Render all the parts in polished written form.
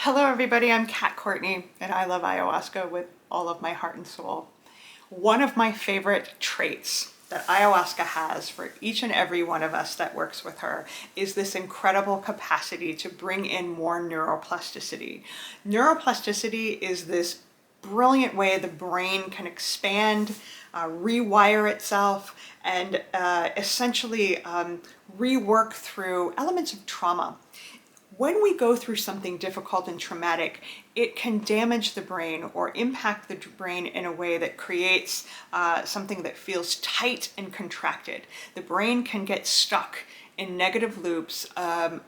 Hello everybody, I'm Kat Courtney and I love ayahuasca with all of my heart and soul. One of my favorite traits that ayahuasca has for each and every one of us that works with her is this incredible capacity to bring in more neuroplasticity. Neuroplasticity is this brilliant way the brain can expand, rewire itself, and essentially rework through elements of trauma. When we go through something difficult and traumatic, it can damage the brain or impact the brain in a way that creates something that feels tight and contracted. The brain can get stuck in negative loops,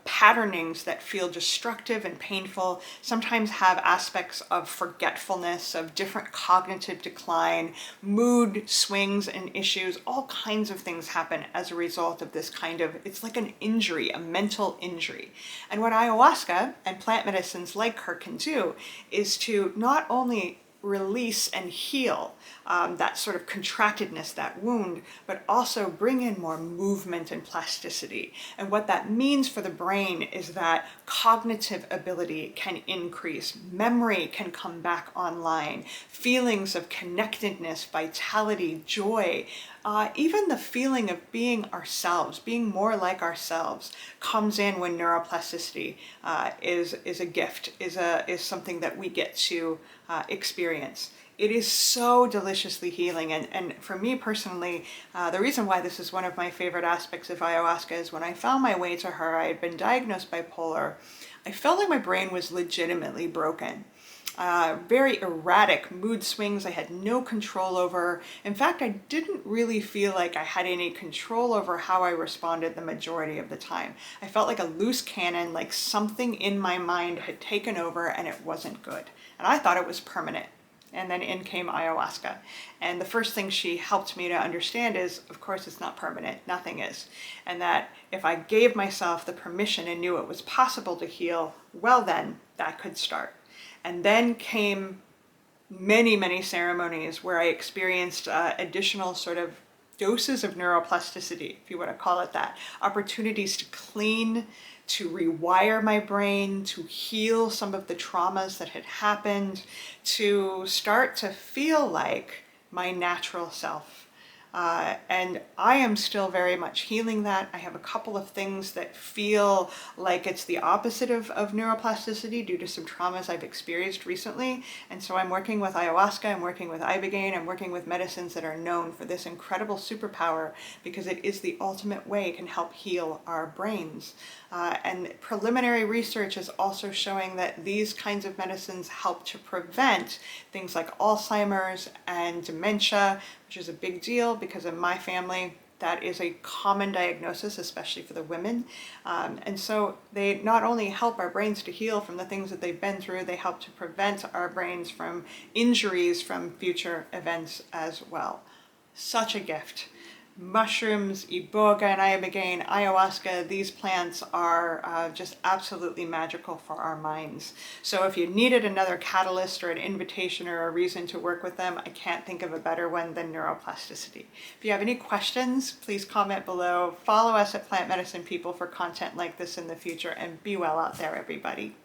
patternings that feel destructive and painful, sometimes have aspects of forgetfulness, of different cognitive decline, mood swings and issues. All kinds of things happen as a result of this kind of, it's like an injury, a mental injury. And what ayahuasca and plant medicines like her can do is to not only release and heal that sort of contractedness, that wound, but also bring in more movement and plasticity. And what that means for the brain is that cognitive ability can increase, memory can come back online, feelings of connectedness, vitality, joy, even the feeling of being ourselves, being more like ourselves, comes in when neuroplasticity is a gift, is something that we get to experience. It is so deliciously healing, and for me personally, the reason why this is one of my favorite aspects of ayahuasca is when I found my way to her, I had been diagnosed bipolar. I felt like my brain was legitimately broken. Very erratic mood swings I had no control over. In fact, I didn't really feel like I had any control over how I responded the majority of the time. I felt like a loose cannon, like something in my mind had taken over and it wasn't good. And I thought it was permanent. And then in came ayahuasca. And the first thing she helped me to understand is, of course, it's not permanent. Nothing is. And that if I gave myself the permission and knew it was possible to heal, well then, that could start. And then came many, many ceremonies where I experienced additional sort of doses of neuroplasticity, if you want to call it that, opportunities to clean, to rewire my brain, to heal some of the traumas that had happened, to start to feel like my natural self. And I am still very much healing that. I have a couple of things that feel like it's the opposite of neuroplasticity due to some traumas I've experienced recently. And so I'm working with ayahuasca, I'm working with ibogaine, I'm working with medicines that are known for this incredible superpower because it is the ultimate way it can help heal our brains. And preliminary research is also showing that these kinds of medicines help to prevent things like Alzheimer's and dementia, which is a big deal because in my family, that is a common diagnosis, especially for the women. And so they not only help our brains to heal from the things that they've been through, they help to prevent our brains from injuries from future events as well. Such a gift. Mushrooms, iboga and ibogaine, ayahuasca, these plants are just absolutely magical for our minds. So if you needed another catalyst or an invitation or a reason to work with them, I can't think of a better one than neuroplasticity. If you have any questions, please comment below. Follow us at Plant Medicine People for content like this in the future, and be well out there, everybody.